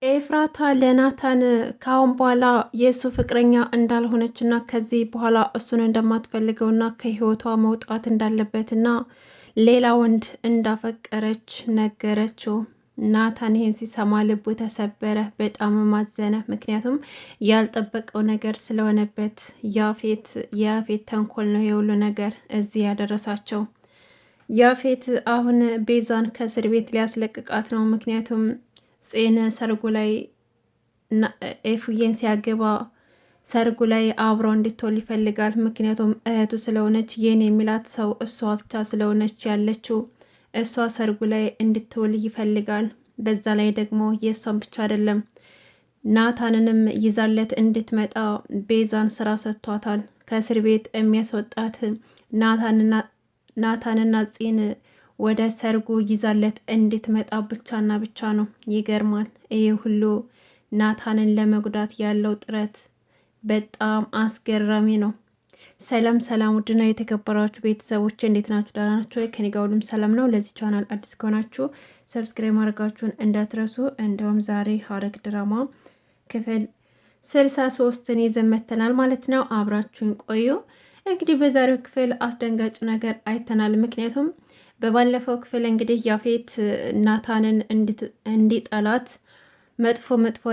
ኤፍራታ ለናታን ካሁን በኋላ የእሱ ፍቅረኛ እንዳልሆነችና ከዚህ በኋላ እሱን እንደማትፈልገውና ከህይወቷ መውጣት እንዳለበትና ሌላ ወንድ እንዳፈቀረች ነገረችው። ናታን ይህን ሲሰማ ልቡ ተሰበረ፣ በጣም ማዘነ። ምክንያቱም ያልጠበቀው ነገር ስለሆነበት የያፌት ተንኮል ነው የሁሉ ነገር እዚህ ያደረሳቸው። ያፌት አሁን ቤዛን ከእስር ቤት ሊያስለቅቃት ነው። ምክንያቱም ጽን ሰርጉ ላይ ኤፉዬን ሲያገባ ሰርጉ ላይ አብረው እንድትወል ይፈልጋል። ምክንያቱም እህቱ ስለሆነች የኔ የሚላት ሰው እሷ ብቻ ስለሆነች ያለችው እሷ ሰርጉ ላይ እንድትውል ይፈልጋል። በዛ ላይ ደግሞ የእሷን ብቻ አይደለም ናታንንም ይዛለት እንድትመጣ ቤዛን ስራ ሰጥቷታል። ከእስር ቤት የሚያስወጣት ናታንና ጽን ወደ ሰርጉ ይዛለት እንድትመጣ ብቻና ብቻ ነው። ይገርማል። ይህ ሁሉ ናታንን ለመጉዳት ያለው ጥረት በጣም አስገራሚ ነው። ሰላም ሰላም፣ ውድና የተከበራችሁ ቤተሰቦች እንዴት ናችሁ? ደህና ናችሁ ወይ? ከኔ ጋር ሁሉም ሰላም ነው። ለዚህ ቻናል አዲስ ከሆናችሁ ሰብስክራይብ ማድረጋችሁን እንዳትረሱ። እንደውም ዛሬ ሐረግ ድራማ ክፍል 63ን ይዘን መጥተናል ማለት ነው። አብራችሁን ቆዩ። እንግዲህ በዛሬው ክፍል አስደንጋጭ ነገር አይተናል። ምክንያቱም በባለፈው ክፍል እንግዲህ ያፌት ናታንን እንዲጠላት መጥፎ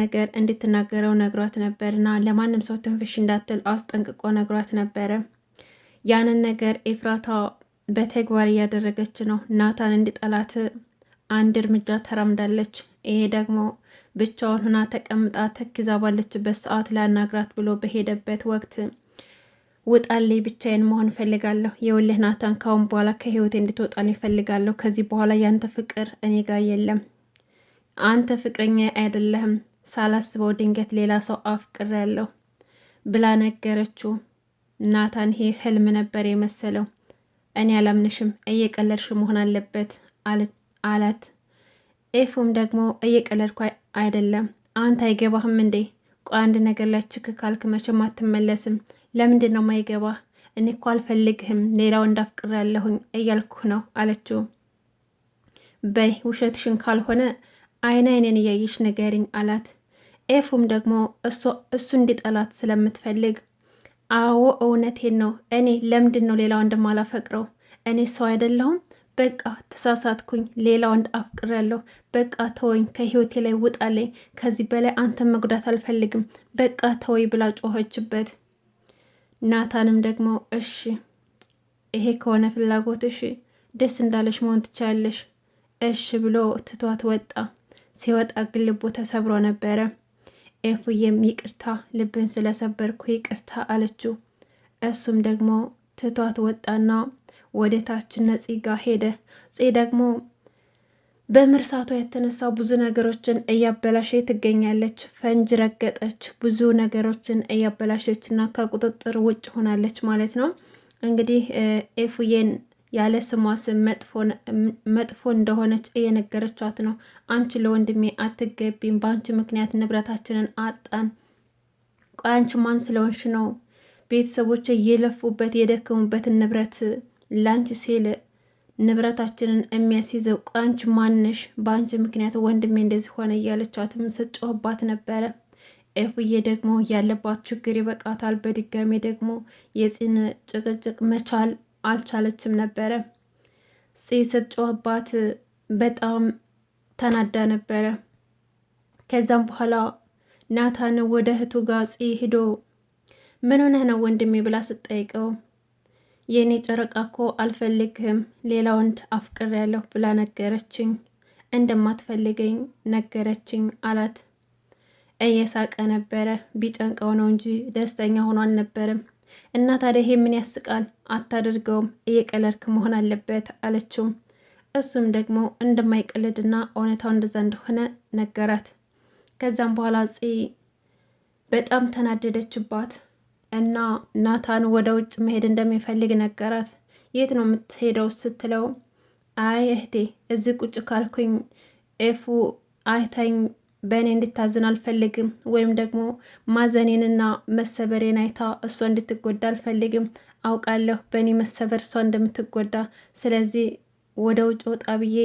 ነገር እንድትናገረው ነግሯት ነበር እና ለማንም ሰው ትንፍሽ እንዳትል አስጠንቅቆ ነግሯት ነበረ። ያንን ነገር ኤፍራታ በተግባር እያደረገች ነው። ናታን እንዲጠላት አንድ እርምጃ ተራምዳለች። ይሄ ደግሞ ብቻውን ሆና ተቀምጣ ተክዛ ባለችበት ሰዓት ላናግራት ብሎ በሄደበት ወቅት ውጣልኝ፣ ብቻዬን መሆን ፈልጋለሁ። የውልህ ናታን፣ ካሁን በኋላ ከህይወቴ እንድትወጣልኝ ፈልጋለሁ። ከዚህ በኋላ ያንተ ፍቅር እኔ ጋር የለም። አንተ ፍቅረኛ አይደለህም። ሳላስበው ድንገት ሌላ ሰው አፍቅሬያለሁ ብላ ነገረችው። ናታን ይሄ ህልም ነበር የመሰለው። እኔ አላምንሽም፣ እየቀለድሽ መሆን አለበት አላት። ኤፉም ደግሞ እየቀለድኩ አይደለም፣ አንተ አይገባህም እንዴ? ቆይ አንድ ነገር ላይ ችክ ካልክ መቼም አትመለስም። ለምንድን ነው የማይገባህ? እኔ እኮ አልፈልግህም፣ ሌላው እንዳፍቅሬያለሁኝ እያልኩ ነው አለችው። በይ ውሸትሽን ካልሆነ አይኔን እያየሽ ንገሪኝ አላት። ኤፉም ደግሞ እሱ እንዲጠላት ስለምትፈልግ አዎ እውነቴን ነው፣ እኔ ለምንድን ነው ሌላ ወንድ ማላፈቅረው? እኔ ሰው አይደለሁም? በቃ ተሳሳትኩኝ፣ ሌላ ወንድ አፍቅሬያለሁ። በቃ ተወኝ፣ ከህይወቴ ላይ ውጣልኝ። ከዚህ በላይ አንተን መጉዳት አልፈልግም። በቃ ተወኝ ብላ ጮኸችበት። ናታንም ደግሞ እሺ ይሄ ከሆነ ፍላጎትሽ ደስ እንዳለሽ መሆን ትችያለሽ እሺ ብሎ ትቷት ወጣ። ሲወጣ ግን ልቡ ተሰብሮ ነበረ። ኤፉዬም ይቅርታ፣ ልብን ስለሰበርኩ ይቅርታ አለችው። እሱም ደግሞ ትቷት ወጣና ወደ ታች ነፂ ጋር ሄደ። ፂ ደግሞ በመርሳቷ የተነሳ ብዙ ነገሮችን እያበላሸ ትገኛለች። ፈንጅ ረገጠች፣ ብዙ ነገሮችን እያበላሸች እና ከቁጥጥር ውጭ ሆናለች ማለት ነው። እንግዲህ ኤፉዬን ያለ ስሟ ስም መጥፎ እንደሆነች እየነገረቻት ነው። አንቺ ለወንድሜ አትገቢም፣ በአንቺ ምክንያት ንብረታችንን አጣን። ቆይ አንቺ ማን ስለሆንሽ ነው ቤተሰቦች እየለፉበት የደከሙበትን ንብረት ላንቺ ሲል ንብረታችንን የሚያስይዘው? ቆይ አንቺ ማንሽ? በአንቺ ምክንያት ወንድሜ እንደዚህ ሆነ እያለቻትም ስትጮህባት ነበረ። ኤፉዬ ደግሞ ያለባት ችግር ይበቃታል። በድጋሚ ደግሞ የፂን ጭቅጭቅ መቻል አልቻለችም ነበረ። ስትጮህባት በጣም ተናዳ ነበረ። ከዛም በኋላ ናታን ወደ እህቱ ጋር ሂዶ ምን ሆነህ ነው ወንድሜ ብላ ስትጠይቀው የእኔ ጨረቃ እኮ አልፈልግህም፣ ሌላ ወንድ አፍቅሬያለሁ ብላ ነገረችኝ፣ እንደማትፈልገኝ ነገረችኝ አላት። እየሳቀ ነበረ። ቢጨንቀው ነው እንጂ ደስተኛ ሆኖ አልነበረም። እና ታዲያ ይሄ ምን ያስቃል? አታደርገውም፣ እየቀለድክ መሆን አለበት አለችው። እሱም ደግሞ እንደማይቀልድና እውነታው እንደዛ እንደሆነ ነገራት። ከዛም በኋላ በጣም ተናደደችባት እና ናታን ወደ ውጭ መሄድ እንደሚፈልግ ነገራት። የት ነው የምትሄደው ስትለው አይ እህቴ፣ እዚህ ቁጭ ካልኩኝ ኤፉ አይታኝ በእኔ እንድታዝን አልፈልግም፣ ወይም ደግሞ ማዘኔንና መሰበሬን አይታ እሷ እንድትጎዳ አልፈልግም። አውቃለሁ በእኔ መሰበር እሷ እንደምትጎዳ። ስለዚህ ወደ ውጭ ወጣ ብዬ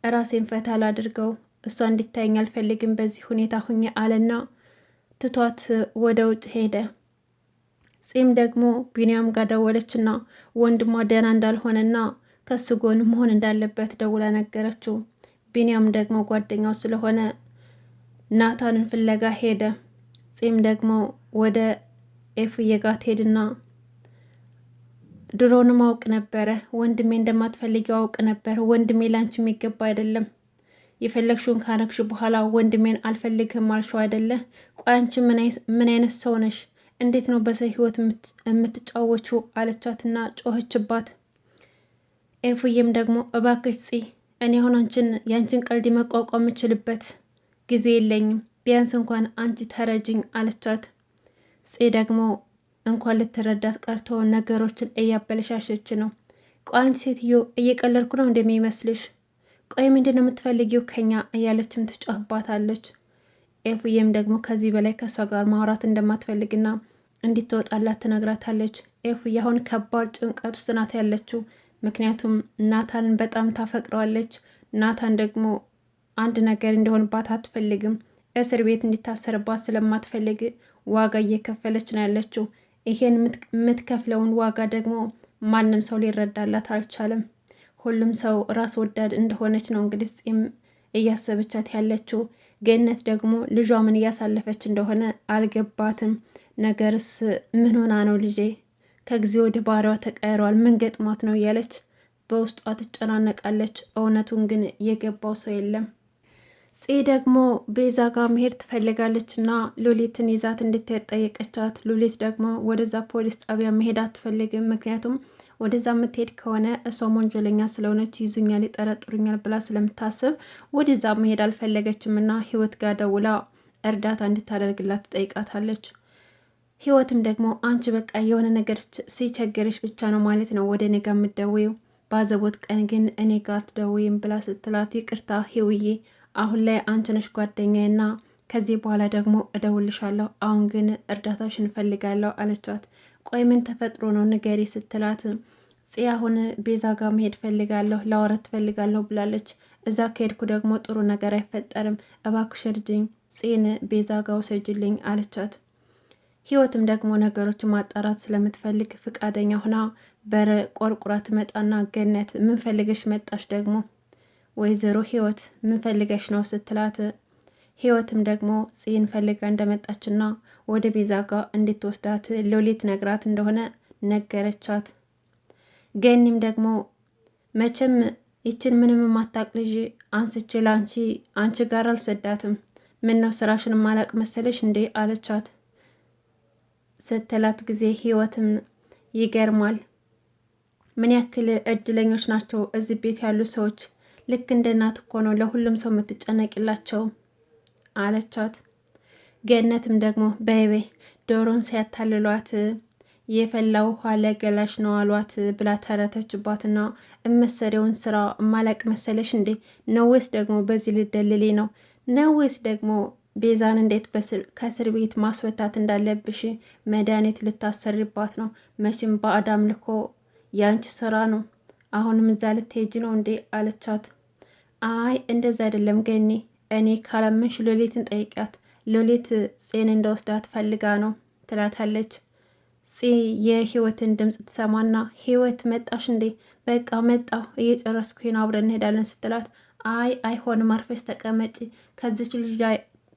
ራሴን ፈታ ላድርገው፣ እሷ እንድታየኝ አልፈልግም በዚህ ሁኔታ ሁኜ አለና ትቷት ወደ ውጭ ሄደ። ጺም ደግሞ ቢንያም ጋር ደወለችና ወንድሟ ደህና እንዳልሆነና ከሱ ጎን መሆን እንዳለበት ደውላ ነገረችው። ቢንያም ደግሞ ጓደኛው ስለሆነ ናታንን ፍለጋ ሄደ። ጺም ደግሞ ወደ ኤፍዬ ጋር ትሄድና ድሮንም አውቅ ነበረ ወንድሜ እንደማትፈልጊው አውቅ ነበር። ወንድሜ ላንቺ የሚገባ አይደለም። የፈለግሽውን ካረግሽ በኋላ ወንድሜን አልፈልግህም አልሽው አይደለ? ቆይ አንቺ ምን አይነት ሰው ነሽ? እንዴት ነው በሰው ህይወት የምትጫወችው? አለቻትና ጮኸችባት። ኤፉዬም ደግሞ እባክሽ ፂ እኔ አሁን ያንቺን ቀልድ መቋቋም የምችልበት ጊዜ የለኝም፣ ቢያንስ እንኳን አንቺ ተረጅኝ አለቻት። ፂ ደግሞ እንኳን ልትረዳት ቀርቶ ነገሮችን እያበለሻሸች ነው። ቆይ አንቺ ሴትዮ እየቀለድኩ ነው እንደሚመስልሽ? ቆይ ምንድን ነው የምትፈልጊው ከኛ? እያለችም ትጮህባታለች። ኤፉዬም ደግሞ ከዚህ በላይ ከእሷ ጋር ማውራት እንደማትፈልግና እንድትወጣላት ትነግራታለች። ኤፉዬ አሁን ከባድ ጭንቀት ውስጥ ናት ያለችው። ምክንያቱም ናታንን በጣም ታፈቅረዋለች። ናታን ደግሞ አንድ ነገር እንዲሆንባት አትፈልግም። እስር ቤት እንዲታሰርባት ስለማትፈልግ ዋጋ እየከፈለች ነው ያለችው። ይሄን የምትከፍለውን ዋጋ ደግሞ ማንም ሰው ሊረዳላት አልቻለም። ሁሉም ሰው ራስ ወዳድ እንደሆነች ነው እንግዲህ ፂም እያሰበቻት ያለችው። ገነት ደግሞ ልጇ ምን እያሳለፈች እንደሆነ አልገባትም። ነገርስ ምን ሆና ነው ልጄ? ከጊዜ ወደ ባህሪዋ ተቀይሯል፣ ምን ገጥሟት ነው እያለች በውስጧ ትጨናነቃለች። እውነቱን ግን የገባው ሰው የለም። ፂ ደግሞ ቤዛ ጋር መሄድ ትፈልጋለች እና ሉሊትን ይዛት እንድትሄድ ጠየቀቻት። ሉሊት ደግሞ ወደዛ ፖሊስ ጣቢያ መሄድ አትፈልግም። ምክንያቱም ወደዛ የምትሄድ ከሆነ እሷም ወንጀለኛ ስለሆነች ይዙኛል፣ ይጠረጥሩኛል ብላ ስለምታስብ ወደዛ መሄድ አልፈለገችም እና ህይወት ጋር ደውላ እርዳታ እንድታደርግላት ትጠይቃታለች። ህይወትም ደግሞ አንቺ በቃ የሆነ ነገር ሲቸግርሽ ብቻ ነው ማለት ነው ወደ እኔ ጋር የምትደውይው፣ ባዘቦት ቀን ግን እኔ ጋር አትደውይም ብላ ስትላት፣ ይቅርታ ህውዬ አሁን ላይ አንቺ ነሽ ጓደኛዬና ከዚህ በኋላ ደግሞ እደውልሻለሁ፣ አሁን ግን እርዳታሽን እፈልጋለሁ አለቻት። ቆይ ምን ተፈጥሮ ነው ንገሪ ስትላት፣ ጽ አሁን ቤዛ ጋር መሄድ ፈልጋለሁ፣ ላወራት ፈልጋለሁ ብላለች። እዛ ከሄድኩ ደግሞ ጥሩ ነገር አይፈጠርም፣ እባክሽ እርጅኝ፣ ጽን ቤዛ ጋር ውሰጅልኝ አለቻት። ህይወትም ደግሞ ነገሮችን ማጣራት ስለምትፈልግ ፍቃደኛ ሆና በር ቆርቁራ ትመጣና ገነት ምን ፈልገሽ መጣሽ ደግሞ? ወይዘሮ ህይወት ምን ፈልገሽ ነው ስትላት፣ ህይወትም ደግሞ ጽን ፈልጋ እንደመጣችና ወደ ቤዛ ጋር እንድትወስዳት ሎሊት ነግራት እንደሆነ ነገረቻት። ገኒም ደግሞ መቼም ይችን ምንም የማታውቅ ልጅ አንስቼ ላንቺ አንቺ ጋር አልሰዳትም፣ ምን ነው ስራሽን ማላቅ መሰለሽ እንዴ አለቻት ስትላት ጊዜ ህይወትም ይገርማል፣ ምን ያክል እድለኞች ናቸው እዚህ ቤት ያሉ ሰዎች፣ ልክ እንደ እናት እኮ ነው ለሁሉም ሰው የምትጨነቅላቸው አለቻት። ገነትም ደግሞ በይቤ ዶሮን ሲያታልሏት የፈላ ውሃ ለገላሽ ነው አሏት ብላ ተረተችባትና እመሰሪውን ስራ ማላቅ መሰለሽ እንዴ ነው ወይስ ደግሞ በዚህ ልደልሌ ነው ወይስ ደግሞ ቤዛን እንዴት ከእስር ቤት ማስወታት እንዳለብሽ መድኃኒት ልታሰርባት ነው? መቼም በአዳም ልኮ ያንቺ ስራ ነው። አሁንም እዛ ልትሄጂ ነው እንዴ አለቻት። አይ እንደዛ አይደለም ገኒ፣ እኔ ካላመንሽ ሎሊትን ጠይቂያት፣ ሎሊት ጽን እንደወስዳት ፈልጋ ነው ትላታለች። ጽ የህይወትን ድምፅ ትሰማና ህይወት መጣሽ እንዴ? በቃ መጣሁ እየጨረስኩኝ አብረን እንሄዳለን ስትላት፣ አይ አይሆንም አርፈሽ ተቀመጪ፣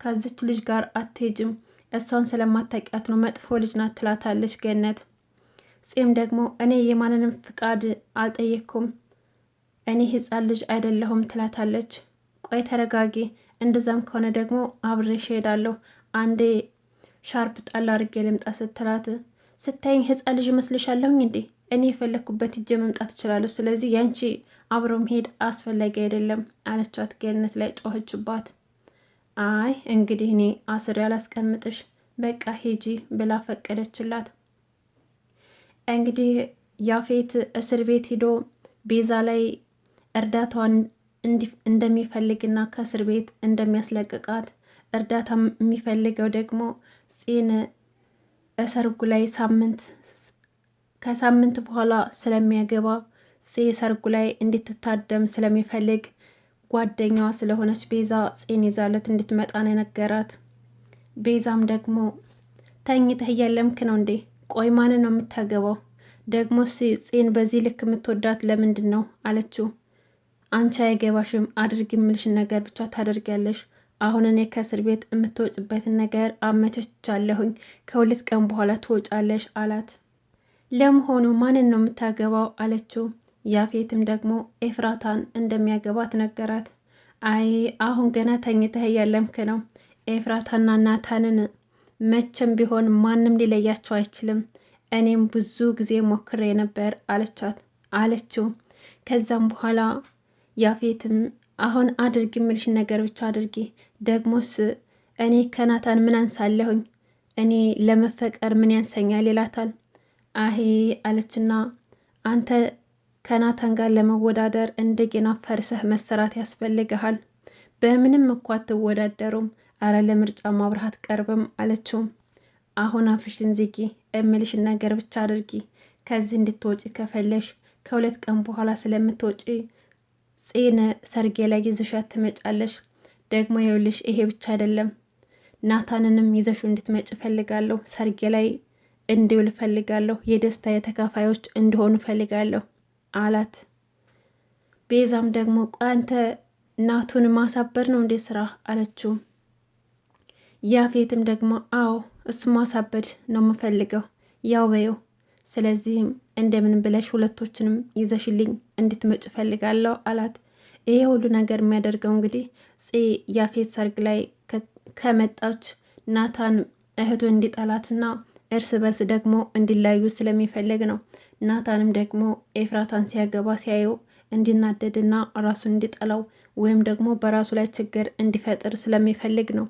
ከዚች ልጅ ጋር አትሄጅም፣ እሷን ስለማታውቂያት ነው፣ መጥፎ ልጅ ናት ትላታለች ገነት። ጺም ደግሞ እኔ የማንንም ፍቃድ አልጠየቅኩም፣ እኔ ህፃን ልጅ አይደለሁም ትላታለች። ቆይ ተረጋጊ፣ እንደዛም ከሆነ ደግሞ አብሬሽ እሄዳለሁ፣ አንዴ ሻርፕ ጣል አድርጌ ልምጣ ስትላት፣ ስታይኝ ህፃን ልጅ መስልሻለሁኝ እንዴ? እኔ የፈለግኩበት እጄ መምጣት እችላለሁ፣ ስለዚህ ያንቺ አብሮ መሄድ አስፈላጊ አይደለም አለቻት። ገነት ላይ ጮኸችባት። አይ እንግዲህ እኔ አስሬ ያላስቀምጥሽ፣ በቃ ሂጂ ብላ ፈቀደችላት። እንግዲህ ያፌት እስር ቤት ሂዶ ቤዛ ላይ እርዳታዋን እንደሚፈልግና ከእስር ቤት እንደሚያስለቅቃት፣ እርዳታ የሚፈልገው ደግሞ ጽን ሰርጉ ላይ ከሳምንት በኋላ ስለሚያገባ ጽ ሰርጉ ላይ እንድትታደም ስለሚፈልግ ጓደኛዋ ስለሆነች ቤዛ ፂን ይዛለት እንድትመጣ ነው የነገራት። ቤዛም ደግሞ ተኝተህ እያለምክ ነው እንዴ? ቆይ ማንን ነው የምታገባው? ደግሞ ፂን በዚህ ልክ የምትወዳት ለምንድን ነው አለችው። አንቺ አይገባሽም፣ አድርግ የምልሽን ነገር ብቻ ታደርጊያለሽ። አሁን እኔ ከእስር ቤት የምትወጭበትን ነገር አመቻቻለሁኝ፣ ከ2 ቀን በኋላ ትወጫለሽ አላት። ለመሆኑ ማንን ነው የምታገባው አለችው። ያፌትም ደግሞ ኤፍራታን እንደሚያገባት ነገራት። አይ አሁን ገና ተኝተህ እያለምክ ነው። ኤፍራታና ናታንን መቼም ቢሆን ማንም ሊለያቸው አይችልም። እኔም ብዙ ጊዜ ሞክሬ ነበር አለችው። ከዛም በኋላ ያፌትም አሁን አድርጊ የምልሽን ነገር ብቻ አድርጊ፣ ደግሞስ እኔ ከናታን ምን አንሳለሁኝ? እኔ ለመፈቀር ምን ያንሰኛል ይላታል። አሄ አለችና አንተ ከናታን ጋር ለመወዳደር እንደገና ፈርሰህ መሰራት ያስፈልግሃል። በምንም እኮ አትወዳደሩም። አረ ለምርጫ ማብረሃት ቀርብም አለችው። አሁን አፍሽን ዝጊ፣ እምልሽን ነገር ብቻ አድርጊ። ከዚህ እንድትወጪ ከፈለሽ ከ2 ቀን በኋላ ስለምትወጪ ፂን ሰርጌ ላይ ይዘሻት ትመጫለሽ። ደግሞ ይኸውልሽ ይሄ ብቻ አይደለም፣ ናታንንም ይዘሹ እንድትመጭ ፈልጋለሁ። ሰርጌ ላይ እንዲውል ፈልጋለሁ። የደስታ የተካፋዮች እንዲሆኑ ፈልጋለሁ አላት። ቤዛም ደግሞ ቆይ አንተ ናቱን ማሳበር ነው እንዴ ስራ አለችው። ያፌትም ደግሞ አዎ እሱ ማሳበድ ነው የምፈልገው፣ ያው በየው። ስለዚህም እንደምን ብለሽ ሁለቶችንም ይዘሽልኝ እንድትመጭ ፈልጋለሁ አላት። ይሄ ሁሉ ነገር የሚያደርገው እንግዲህ ያፌት ሰርግ ላይ ከመጣች ናታን እህቱ እንዲጠላትና እርስ በርስ ደግሞ እንዲለያዩ ስለሚፈልግ ነው። ናታንም ደግሞ ኤፍራታን ሲያገባ ሲያየው እንዲናደድና ራሱን እንዲጠላው ወይም ደግሞ በራሱ ላይ ችግር እንዲፈጥር ስለሚፈልግ ነው።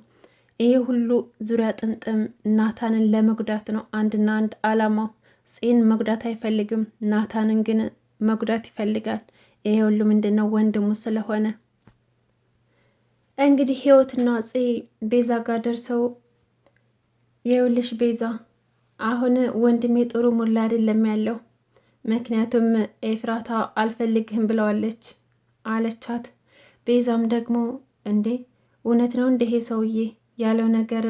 ይሄ ሁሉ ዙሪያ ጥምጥም ናታንን ለመጉዳት ነው። አንድና አንድ አላማው። ፂን መጉዳት አይፈልግም፣ ናታንን ግን መጉዳት ይፈልጋል። ይሄ ሁሉ ምንድን ነው? ወንድሙ ስለሆነ። እንግዲህ ህይወትና ፂ ቤዛ ጋር ደርሰው ይኸውልሽ ቤዛ አሁን ወንድሜ ጥሩ ሙላ አይደለም ያለው፣ ምክንያቱም ኤፍራታ አልፈልግህም ብለዋለች አለቻት። ቤዛም ደግሞ እንዴ እውነት ነው እንደ ይሄ ሰውዬ ያለው ነገር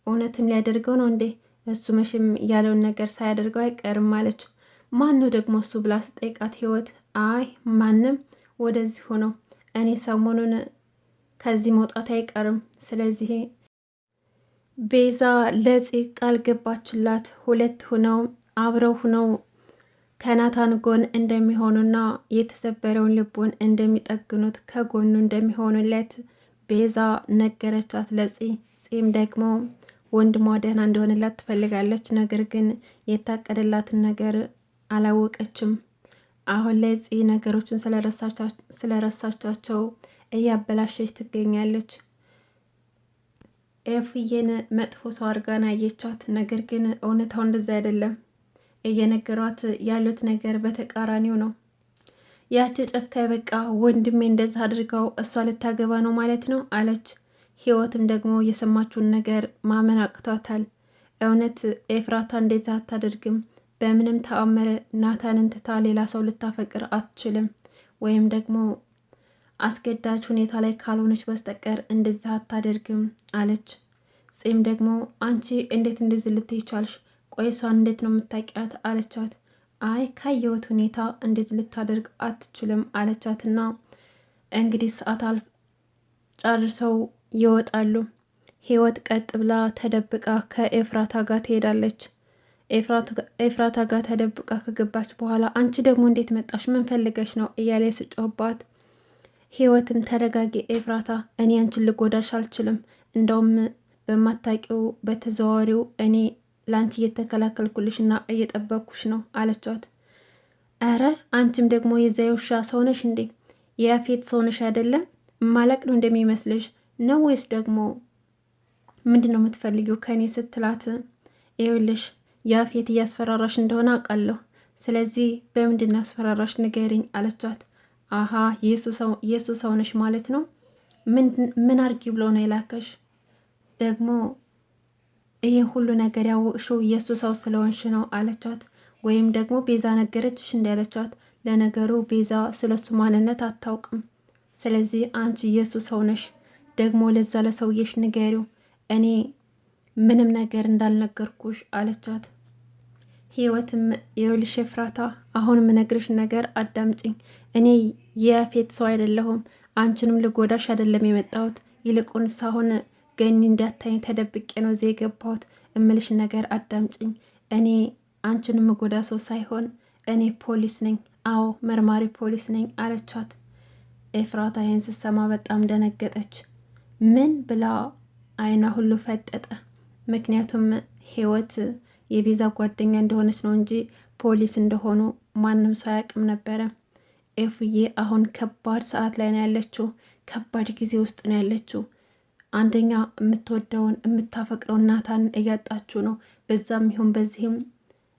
እውነትም ሊያደርገው ነው እንዴ? እሱ መቼም ያለውን ነገር ሳያደርገው አይቀርም አለች። ማን ነው ደግሞ እሱ ብላ ስጠይቃት ህይወት አይ ማንም ወደዚህ ሆነው እኔ ሰሞኑን ከዚህ መውጣት አይቀርም። ስለዚህ ቤዛ ለፂ ቃል ገባችላት። 2 ሆነው አብረው ሆነው ከናታን ጎን እንደሚሆኑና የተሰበረውን ልቡን እንደሚጠግኑት ከጎኑ እንደሚሆኑለት ቤዛ ነገረቻት ለፂ። ፂም ደግሞ ወንድሟ ደህና እንደሆነላት ትፈልጋለች። ነገር ግን የታቀደላትን ነገር አላወቀችም። አሁን ላይ ፂ ነገሮችን ስለረሳቻቸው እያበላሸች ትገኛለች። ኤፍዬን መጥፎ ሰው አድርጋን አየቻት። ነገር ግን እውነታው እንደዛ አይደለም። እየነገሯት ያሉት ነገር በተቃራኒው ነው። ያቺ ጨካኝ በቃ ወንድሜ እንደዛ አድርገው እሷ ልታገባ ነው ማለት ነው አለች። ህይወትም ደግሞ የሰማችውን ነገር ማመን አቅቷታል። እውነት ኤፍራታ እንደዛ አታደርግም። በምንም ተአምር ናታንን ትታ ሌላ ሰው ልታፈቅር አትችልም። ወይም ደግሞ አስገዳጅ ሁኔታ ላይ ካልሆነች በስተቀር እንደዛ አታደርግም አለች። ፂም ደግሞ አንቺ እንዴት እንደዚህ ልትይ ቻልሽ? ቆይ እሷን እንዴት ነው የምታውቂያት አለቻት። አይ ካየሁት ሁኔታ እንደዚህ ልታደርግ አትችልም አለቻትና እንግዲህ ሰዓት ጨርሰው ይወጣሉ። ህይወት ቀጥ ብላ ተደብቃ ከኤፍራታ ጋር ትሄዳለች። ኤፍራታ ጋር ተደብቃ ከገባች በኋላ አንቺ ደግሞ እንዴት መጣሽ? ምን ፈልገሽ ነው እያለ ስጮህባት፣ ህይወትም ተረጋጊ ኤፍራታ፣ እኔ አንቺን ልጎዳሽ አልችልም። እንደውም በማታውቂው በተዘዋዋሪው እኔ ለአንቺ እየተከላከልኩልሽና እየጠበቅኩሽ ነው አለቻት። አረ አንቺም ደግሞ የዛ የውሻ ሰውነሽ እንዴ? የያፌት ሰውነሽ አይደለም? ማለቅ ነው እንደሚመስልሽ ነው ወይስ ደግሞ ምንድን ነው የምትፈልጊው ከኔ ስትላት፣ ይኸውልሽ ያፌት እያስፈራራሽ እንደሆነ አውቃለሁ። ስለዚህ በምንድን ያስፈራራሽ ንገሪኝ አለቻት። አሀ የሱ ሰውነሽ ማለት ነው? ምን አርጊ ብሎ ነው የላከሽ? ደግሞ ይሄን ሁሉ ነገር ያወቅሽው የሱ ሰው ስለሆንሽ ነው አለቻት። ወይም ደግሞ ቤዛ ነገረችሽ እንዳለቻት። ለነገሩ ቤዛ ስለሱ ማንነት አታውቅም። ስለዚህ አንቺ የሱ ሰው ነሽ፣ ደግሞ ለዛ ለሰውዬሽ ንገሪው እኔ ምንም ነገር እንዳልነገርኩሽ አለቻት። ህይወትም ይኸውልሽ ኤፍራታ፣ አሁን የምነግርሽ ነገር አዳምጪኝ። እኔ የያፌት ሰው አይደለሁም፣ አንቺንም ልጎዳሽ አይደለም የመጣሁት። ይልቁንስ አሁን ገኒ እንዳታኝ ተደብቄ ነው እዚህ የገባሁት። እምልሽ ነገር አዳምጪኝ። እኔ አንቺን የምጎዳ ሰው ሳይሆን እኔ ፖሊስ ነኝ። አዎ መርማሪ ፖሊስ ነኝ አለቻት። ኤፍራታ ይህን ስትሰማ በጣም ደነገጠች። ምን ብላ አይኗ ሁሉ ፈጠጠ። ምክንያቱም ህይወት የቤዛ ጓደኛ እንደሆነች ነው እንጂ ፖሊስ እንደሆኑ ማንም ሰው አያውቅም ነበረ። ኤፉዬ አሁን ከባድ ሰዓት ላይ ነው ያለችው። ከባድ ጊዜ ውስጥ ነው ያለችው። አንደኛ የምትወደውን የምታፈቅረውን ናታን እያጣችሁ ነው። በዛም ይሁን በዚህም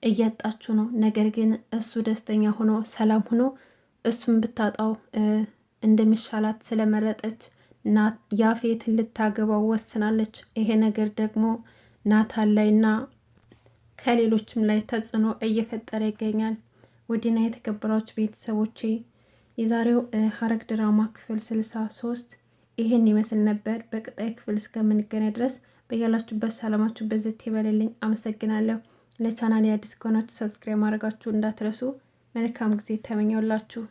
እያጣችሁ ነው። ነገር ግን እሱ ደስተኛ ሆኖ ሰላም ሆኖ እሱም ብታጣው እንደሚሻላት ስለመረጠች ያፌትን ልታገባው ወስናለች። ይሄ ነገር ደግሞ ናታን ላይና ከሌሎችም ላይ ተጽዕኖ እየፈጠረ ይገኛል። ውድና የተከበራችሁ ቤተሰቦቼ የዛሬው ሐረግ ድራማ ክፍል 63 ይህን ይመስል ነበር። በቀጣይ ክፍል እስከምንገናኝ ድረስ በያላችሁበት ሰላማችሁ በዘት ይበልልኝ። አመሰግናለሁ። ለቻናሌ አዲስ ከሆናችሁ ሰብስክራይብ ማድረጋችሁ እንዳትረሱ። መልካም ጊዜ ተመኘውላችሁ።